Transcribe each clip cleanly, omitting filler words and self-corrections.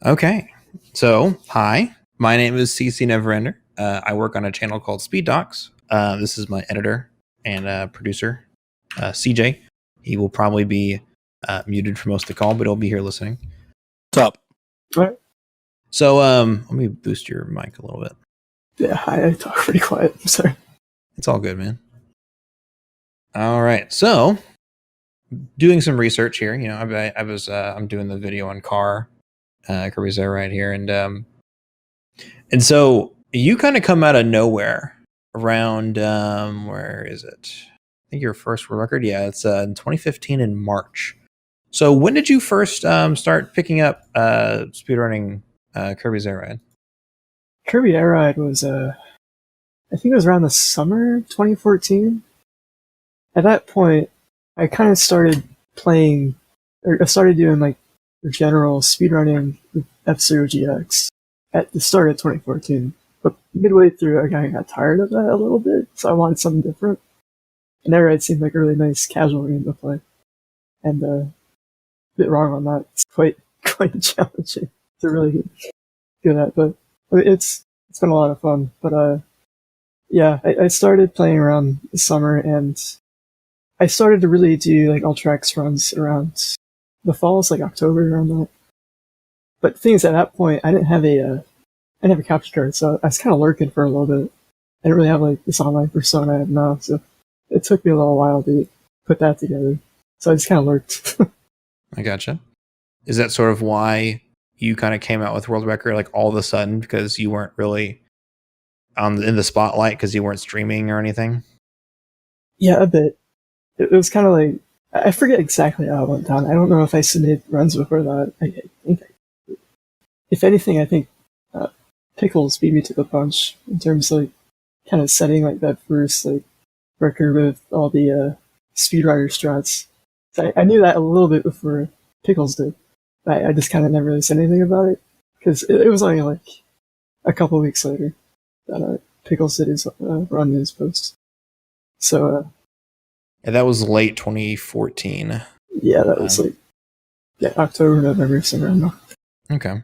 Okay. So, hi, my name is CCNeverender. I work on a channel called Speed Docs. This is my editor and producer, CJ. He will probably be muted for most of the call, but he'll be here listening. What's up? All right. So, let me boost your mic a little bit. Yeah, I talk pretty quiet. I'm sorry. It's all good, man. All right. So, doing some research here. You know, I'm doing the video on Kirby's there right here, and so you kind of come out of nowhere around where is it? I think your first world record, yeah, it's in 2015 in March. So when did you first start picking up speedrunning Kirby's Air Ride? Kirby Air Ride was I think it was around the summer of 2014. At that point, I kind of started playing, or I started doing like the general speedrunning with F-Zero GX at the start of 2014. But midway through, I kind of got tired of that a little bit, so I wanted something different. And Air Ride seemed like a really nice casual game to play. And a bit wrong on that. It's quite challenging to really get at, but it's been a lot of fun. But yeah, I started playing around the summer, and I started to really do like Ultrax runs around the fall. It's like October around that. But the thing is, at that point, I didn't have a capture card, so I was kind of lurking for a little bit. I didn't really have like this online persona I have now, so it took me a little while to put that together. So I just kind of lurked. I gotcha. Is that sort of why you kind of came out with world record like all of a sudden, because you weren't really in the spotlight because you weren't streaming or anything? Yeah, a bit. It was kind of like, I forget exactly how it went down. I don't know if I submitted runs before that. I think if anything, I think Pickles beat me to the punch in terms of like kind of setting like that first like record with all the speedrider strats. So I knew that a little bit before Pickles did. I just kind of never really said anything about it because it was only like a couple of weeks later that Pickles did his run his post. So yeah, that was late 2014. Yeah, that was like October, November, somewhere around there. Okay.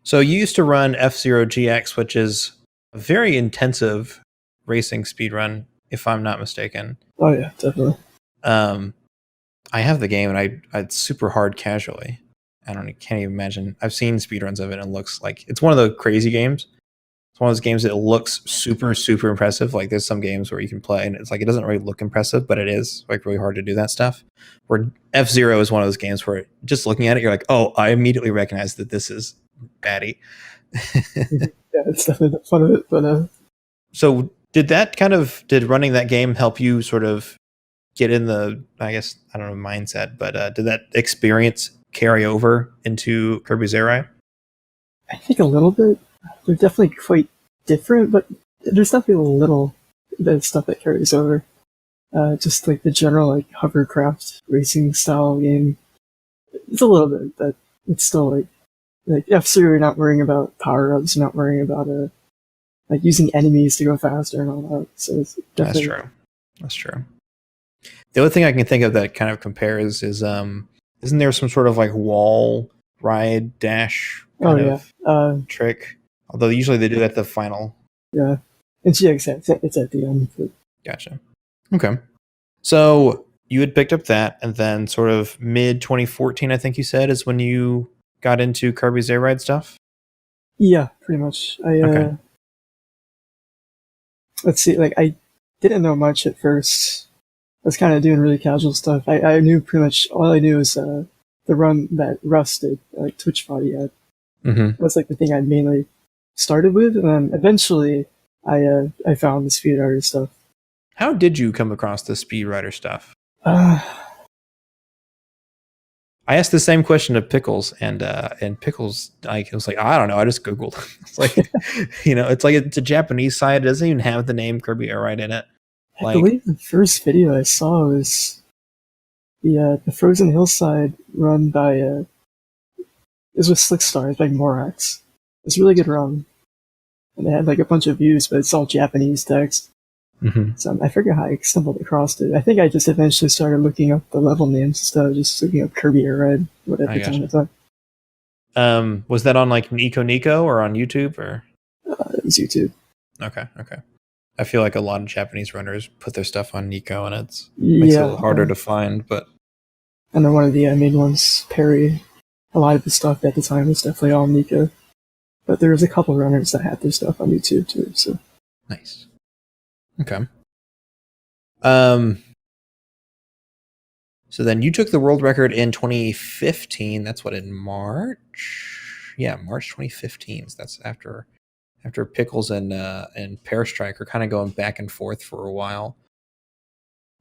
So you used to run F-Zero GX, which is a very intensive racing speedrun, if I'm not mistaken. Oh yeah, definitely. I have the game, and I'd super hard casually. Can't even imagine. I've seen speedruns of it, and it looks like it's one of the crazy games. It's one of those games that looks super, super impressive. Like there's some games where you can play, and it's like it doesn't really look impressive, but it is like really hard to do that stuff. Where F-Zero is one of those games where just looking at it, you're like, oh, I immediately recognize that this is baddie. Yeah, it's definitely the fun of it. But so did running that game help you sort of get in the, I guess, I don't know, mindset, but did that experience carry over into Kirby's Air Ride? I think a little bit. They're definitely quite different, but there's definitely a little bit of stuff that carries over. Just like the general like hovercraft racing style game. It's a little bit, but it's still like F-Zero, you're not worrying about power-ups, you're not worrying about like using enemies to go faster and all that. So it's definitely... That's true. The other thing I can think of that kind of compares is isn't there some sort of like wall ride dash kind of trick? Although usually they do that at the final. Yeah. It's at the end. But... Gotcha. Okay. So you had picked up that, and then sort of mid 2014, I think you said, is when you got into Kirby's Air Ride stuff? Yeah, pretty much. Okay. Let's see, like I didn't know much at first. I was kind of doing really casual stuff. I knew pretty much, all I knew was the run that Russ did, like Twitch body had. Mm-hmm. That's like the thing I mainly started with, and then eventually I found the speedrider stuff. How did you come across the speedrider stuff? I asked the same question to Pickles, and Pickles, like, it was like, I don't know, I just Googled. It's like, it's a Japanese site. It doesn't even have the name Kirby Air Ride in it. I believe the first video I saw was the Frozen Hillside run by it was with Slickstar. It's by Morax. It's a really good run, and they had like a bunch of views, but it's all Japanese text. Mm-hmm. So I forget how I stumbled across it. I think I just eventually started looking up the level names instead of just looking up Kirby Air Ride at the time. Was that on like Nico or on YouTube or? It was YouTube. Okay. I feel like a lot of Japanese runners put their stuff on Nico, and makes it a little harder to find. But and then one of the main ones, Perry, a lot of the stuff at the time was definitely all Nico. But there was a couple runners that had their stuff on YouTube too. So nice. Okay. So then you took the world record in 2015. That's what, in March? Yeah, March 2015. So that's after Pickles and Pear Strike are kind of going back and forth for a while.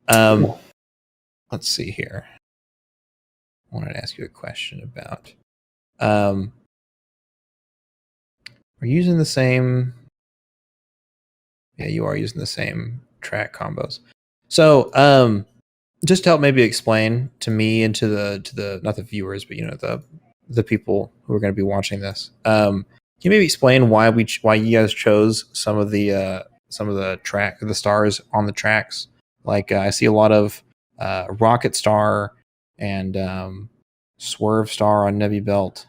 Let's see here. I wanted to ask you a question about. We're using the same. Yeah, you are using the same track combos. So, just to help maybe explain to me and to the not the viewers, but the people who are going to be watching this. Can you maybe explain why you guys chose some of the stars on the tracks? Like I see a lot of Rocket Star and Swerve Star on Nebby Belt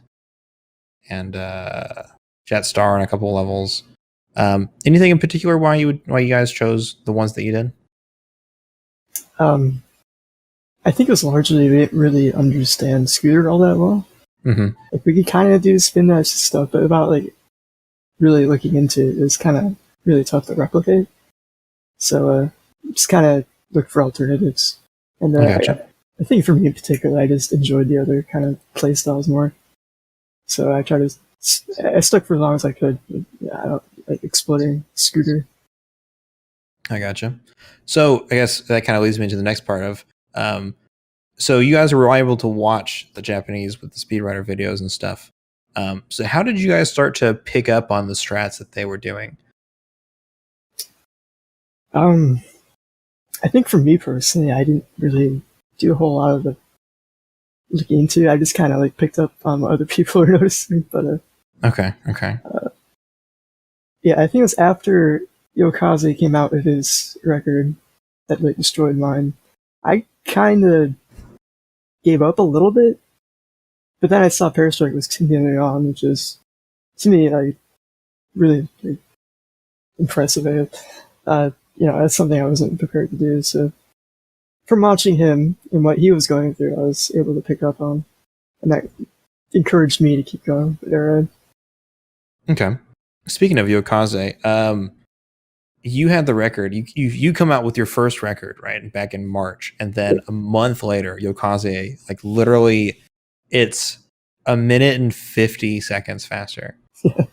and Jet Star on a couple of levels. Anything in particular why you guys chose the ones that you did? I think it was largely we didn't really understand Scooter all that well. Mm-hmm. Like we could kind of do spin dash stuff, but about like really looking into it was kind of really tough to replicate. So just kind of look for alternatives. And Gotcha. I think for me in particular, I just enjoyed the other kind of play styles more. So I stuck for as long as I could. I don't like exploding Scooter. I gotcha. So I guess that kind of leads me to the next part of. So you guys were able to watch the Japanese with the speedrunner videos and stuff. So how did you guys start to pick up on the strats that they were doing? I think for me personally, I didn't really do a whole lot of the looking into. I just kind of like picked up on what other people were noticing. But okay. Yeah, I think it was after Yokaze came out with his record that like destroyed mine. I kind of gave up a little bit, but then I saw Pear Strike was continuing on, which is to me like really like, impressive. That's something I wasn't prepared to do. So from watching him and what he was going through, I was able to pick up on, and that encouraged me to keep going. Okay. Speaking of Yokaze, you had the record. You come out with your first record, right? Back in March. And then a month later, Yokaze, like literally, it's a minute and 50 seconds faster. Yeah.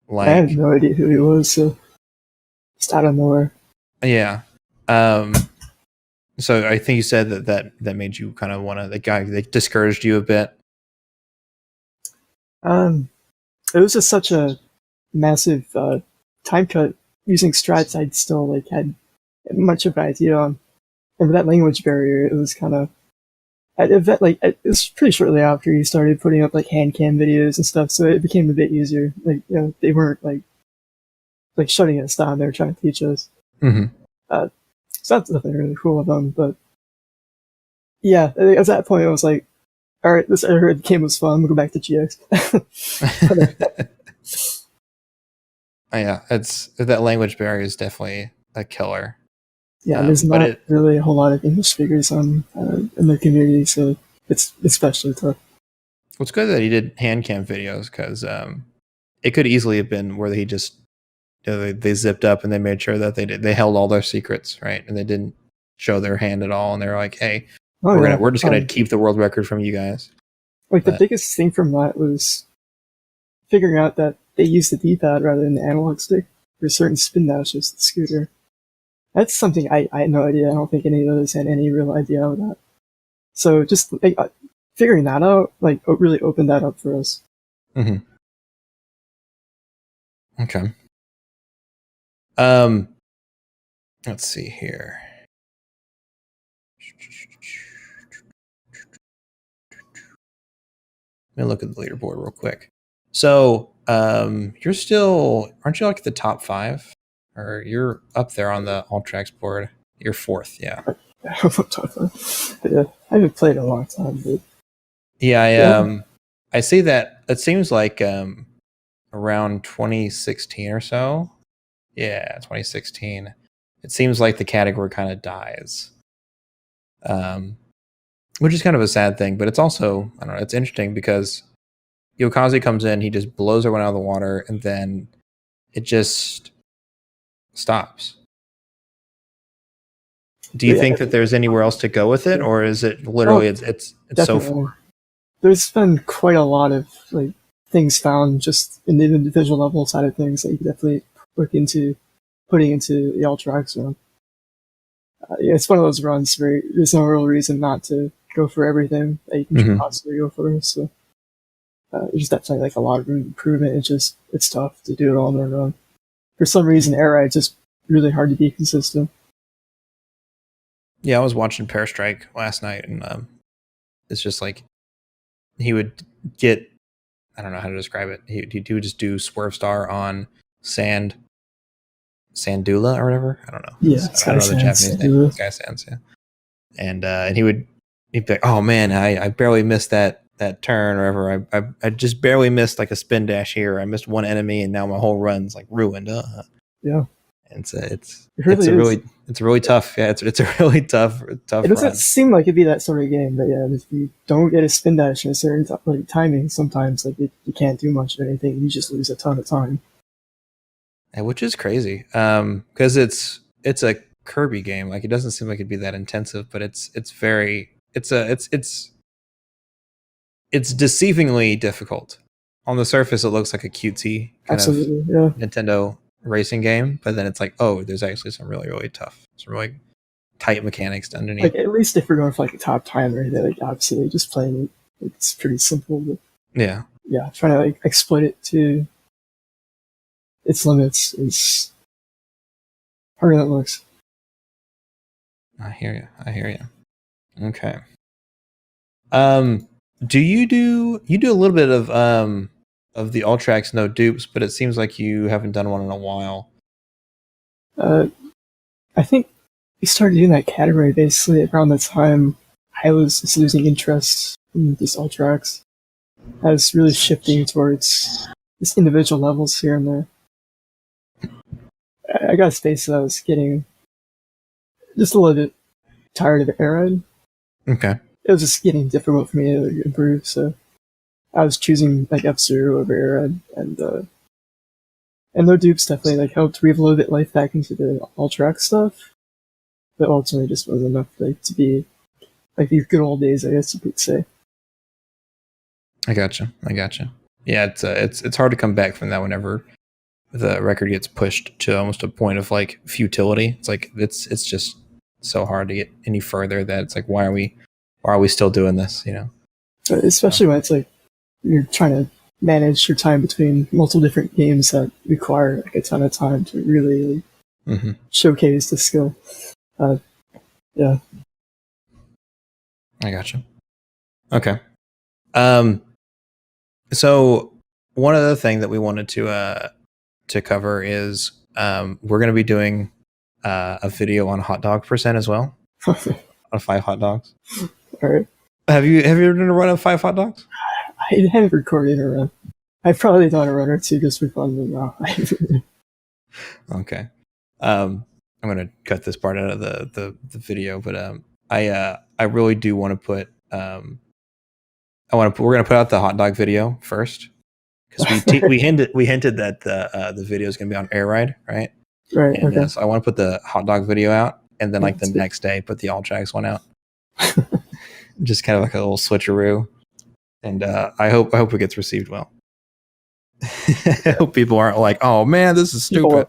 Like, I had no idea who he was, so just out of nowhere. Yeah. So I think you said that made you kind of want to, that discouraged you a bit. It was just such a massive time cut using strats I'd still like had much of an idea on, and with that language barrier, it was kind of it was pretty shortly after he started putting up like hand cam videos and stuff, so it became a bit easier. Like they weren't like shutting us down; they were trying to teach us. Mm-hmm. So that's definitely really cool of them. But yeah, at that point, I was like, all right, I heard the game was fun. We'll go back to GX. Yeah, it's that language barrier is definitely a killer. Yeah, there's not really a whole lot of English speakers in the community, so it's especially tough. Well, it's good that he did hand cam videos because it could easily have been where he just they zipped up and they made sure that they held all their secrets, right, and they didn't show their hand at all, and they were like, "Hey, we're just gonna keep the world record from you guys." The biggest thing from that was figuring out that they used the D-pad rather than the analog stick for certain spin dashes, the scooter. That's something I had no idea. I don't think any of others had any real idea of that. So just figuring that out, really opened that up for us. Mm-hmm. Okay. Let's see here. Let me look at the leaderboard real quick. So, aren't you like the top 5? Or you're up there on the All Tracks board. You're 4th, yeah. Yeah, I haven't played in a long time, but yeah, I see that it seems like around 2016 or so. Yeah, 2016. It seems like the category kind of dies, which is kind of a sad thing. But it's also, I don't know, it's interesting because Yokaze comes in, he just blows everyone out of the water, and then it just stops. Do you think that there's anywhere else to go with it, or is it literally it's so far? There's been quite a lot of like things found just in the individual level side of things that you could definitely look into putting into the Ultrax run. Yeah, it's one of those runs where there's no real reason not to go for everything that you can possibly go for. So there's definitely like a lot of room for improvement. It's tough to do it all in one run. For some reason, air ride's just really hard to be consistent. Yeah, I was watching Parastrike last night, and it's just like he would get, I don't know how to describe it. He would just do Swerve Star on Sandula or whatever. I don't know. Yeah, I don't know the Japanese name. Sky Sands, yeah. And he'd be like, "Oh man, I barely missed that turn or whatever. I just barely missed like a spin dash here. I missed one enemy, and now my whole run's like ruined." Yeah. And it's really tough. Yeah, it's a really tough. It doesn't seem like it'd be that sort of game, but yeah, if you don't get a spin dash in a certain timing, sometimes like you can't do much of anything. You just lose a ton of time. Yeah, which is crazy, because it's a Kirby game. Like it doesn't seem like it'd be that intensive, but it's deceivingly difficult. On the surface, it looks like a cutesy kind of Nintendo racing game, but then it's like, oh, there's actually some really, really tough, some really tight mechanics underneath. Like at least if we're going for like a top timer, like obviously just playing it's pretty simple. But yeah, trying to like exploit it to its limits is harder than it looks. I hear you. Okay. Do you do a little bit of the Ultrax no dupes, but it seems like you haven't done one in a while. I think we started doing that category basically around the time I was just losing interest in this Ultrax. I was really shifting towards just individual levels here and there. I got a space that I was getting just a little bit tired of air ride. Okay. It was just getting difficult for me to improve, so I was choosing like F-Zero over air ride, and no dupes definitely like helped breathe a little bit life back into the Ultrax stuff, but ultimately just wasn't enough like to be like these good old days, I guess you could say. I gotcha. Yeah, it's hard to come back from that whenever the record gets pushed to almost a point of like futility. It's like it's just so hard to get any further that it's like, why are we still doing this? You know, especially when it's like you're trying to manage your time between multiple different games that require like a ton of time to really showcase the skill. Yeah, I gotcha. Okay. So one other thing that we wanted to cover is we're going to be doing a video on hot dog percent as well, on 5 hot dogs. All right. Have you ever done a run of 5 hot dogs? I haven't recorded a run. I've probably done a run or two just for fun, but no. Okay. I'm gonna cut this part out of the video, but I really do want to put we're gonna put out the hot dog video first because we hinted that the video is gonna be on Air Ride, right? Right. And, okay. So I want to put the hot dog video out, and then like the next day put the Ultrax one out. Just kind of like a little switcheroo, and I hope it gets received well. I hope people aren't like, "Oh man, this is stupid."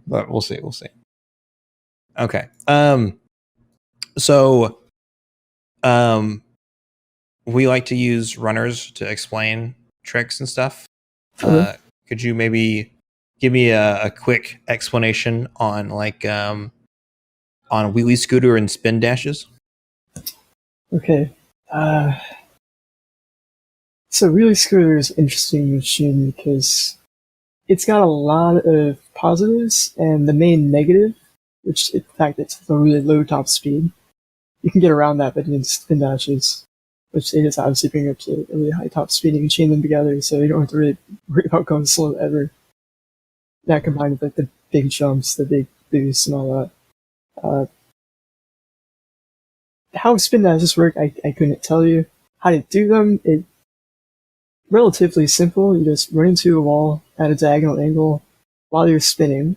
But we'll see. Okay. So we like to use runners to explain tricks and stuff. Could you maybe give me a quick explanation on like on wheelie scooter and spin dashes? Okay. So wheelie scooter is an interesting machine because it's got a lot of positives, and the main negative, which in fact it's a really low top speed. You can get around that, but in spin dashes. which they just obviously bring up to a really high top speed. You can chain them together, so you don't have to really worry about going slow ever. That combined with like the big jumps, the big boosts, and all that. How spin dashes work, I couldn't tell you. How to do them, it's relatively simple. You just run into a wall at a diagonal angle while you're spinning,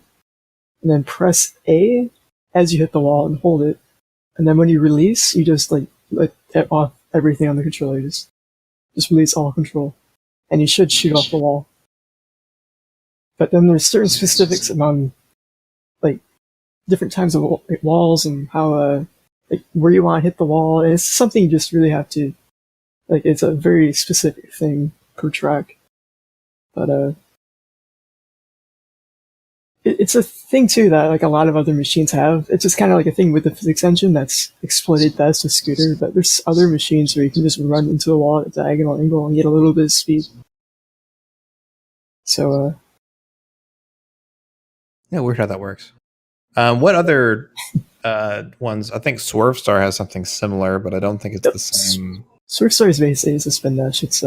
and then press A as you hit the wall and hold it. And then when you release, you just like let off everything on the controller. Just release all control, and you should shoot off the wall. But then there's certain specifics among like different types of walls and how like where you want to hit the wall. And it's something you just really have to like. It's a very specific thing per track, but it's a thing too that like a lot of other machines have. It's just kind of like a thing with the physics engine that's exploited best with Scooter. But there's other machines where you can just run into a wall at a diagonal angle and get a little bit of speed. So yeah, weird how that works. What other ones? I think Swerve Star has something similar, but I don't think it's the same. Swerve Star is basically a spin dash. It's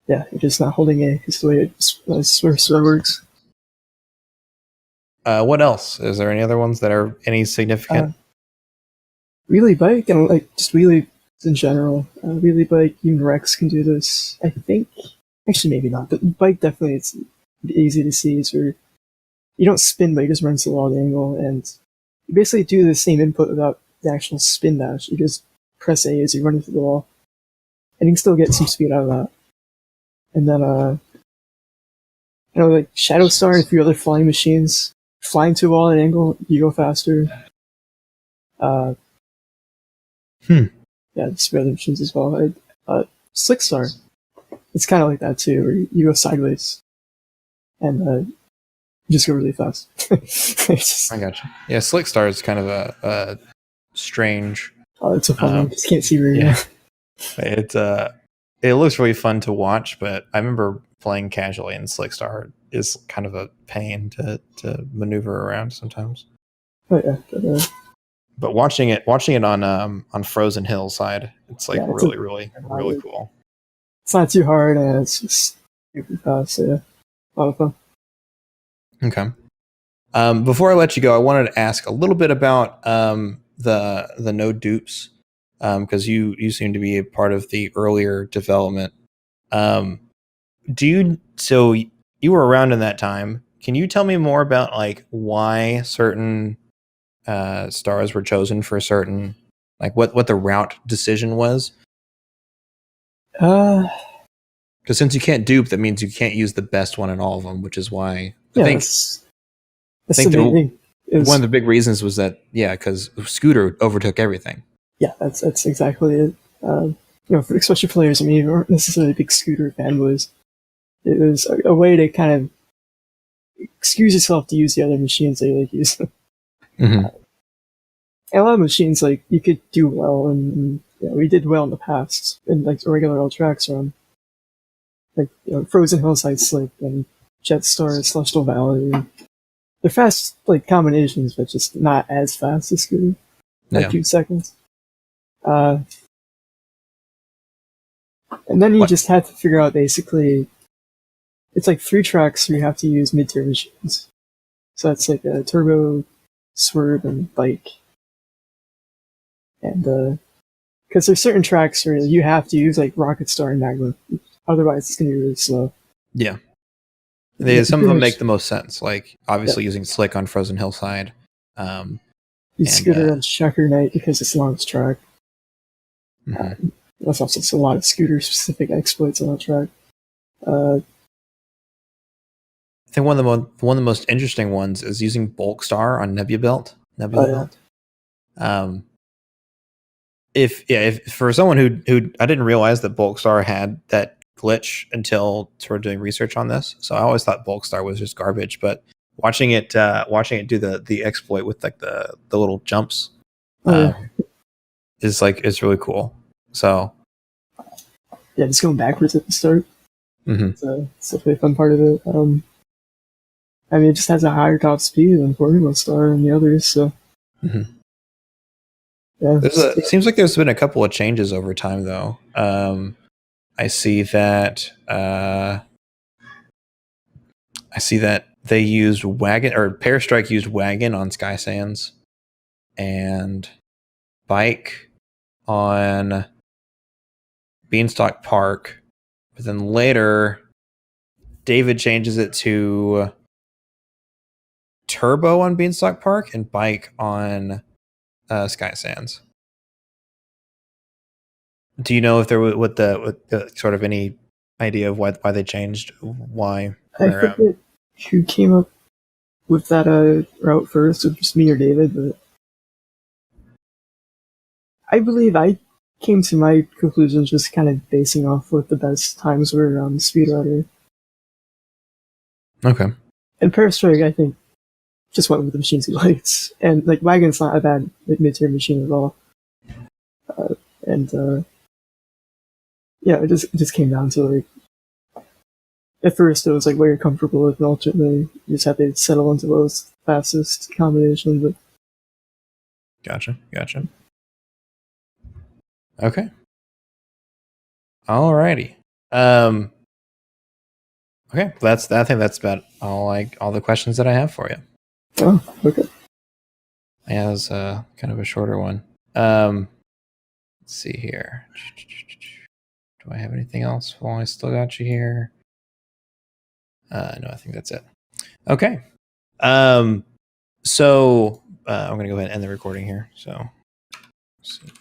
yeah, you're just not holding A. It's the way Swerve Star works. What else? Is there any other ones that are any significant? Wheelie Bike and like just wheelie in general. Wheelie Bike, even Rex can do this. I think, actually maybe not, but Bike definitely it's easy to see. It's where you don't spin, but you just run to the wall angle, and you basically do the same input without the actual spin dash. You just press A as you run into the wall, and you can still get some speed out of that. And then, you know, like Shadow Star and a few other flying machines. Flying to a wall at an angle, you go faster. Yeah, just other machines as well. Slick Star, it's kind of like that too, where you go sideways and you just go really fast. I gotcha. Yeah, Slick Star is kind of a strange. Oh, it's a fun one. Just can't see very well. It looks really fun to watch, but I remember playing casually, and Slick Star is kind of a pain to maneuver around sometimes. Oh yeah, but watching it on Frozen Hillside, it's like really cool. It's not too hard, and it's just super fast. So yeah, a lot of fun. Okay. Before I let you go, I wanted to ask a little bit about the no dupes, because you seem to be a part of the earlier development. So you were around in that time. Can you tell me more about like why certain stars were chosen for certain, like what the route decision was? Because since you can't dupe, that means you can't use the best one in all of them, which is why I think one of the big reasons was that because Scooter overtook everything. Yeah, that's exactly it. You know, especially players, I mean, who aren't necessarily big Scooter fanboys. It was a way to kind of excuse yourself to use the other machines that you like use. And a lot of machines, like, you could do well, and we did well in the past, in like regular old tracks run. Like, Frozen Hillside Slick and Jetstar, Celestial Valley. They're fast, like, combinations, but just not as fast as Scooter. Like 2 seconds. And then you just had to figure out basically, it's like 3 tracks where you have to use mid-tier machines. So that's like a Turbo, Swerve, and Bike. And, because there's certain tracks where you have to use like Rocket Star and Magma. Otherwise, it's going to be really slow. Yeah. Some of them make the most sense. Like, obviously using Slick on Frozen Hillside. Scooter on Checker Night because it's the longest track. That's also a lot of Scooter-specific exploits on that track. I think one of the most interesting ones is using Bulk Star on Nebula Belt. If for someone who I didn't realize that Bulk Star had that glitch until sort of doing research on this, so I always thought Bulk Star was just garbage. But watching it do the exploit with like the little jumps, is really cool. So yeah, just going backwards at the start. It's definitely a fun part of it. I mean, it just has a higher top speed than Formula Star and the others, so yeah, Yeah. It seems like there's been a couple of changes over time, though. I see that they used wagon, or Parastrike used wagon on Sky Sands, and bike on Beanstalk Park. But then later, David changes it to turbo on Beanstalk Park and bike on Sky Sands. Do you know if there was what the sort of any idea of why they changed? Why? I forget who came up with that route first. It was just me or David, but I believe I came to my conclusions just kind of basing off what the best times were on Speedrunner. Okay. And Parastrike, I think, just went with the machines he liked. And like Wagon's not a bad mid-tier machine at all. Yeah, it just came down to like, at first it was like what you're comfortable with, and ultimately you just have to settle into those fastest combination. But Gotcha. Okay. Alrighty. Okay, I think that's about all the questions that I have for you. Oh, okay. Yeah, it was kind of a shorter one. Let's see here. Do I have anything else while I still got you here? No, I think that's it. Okay. So I'm gonna go ahead and end the recording here. So let's see.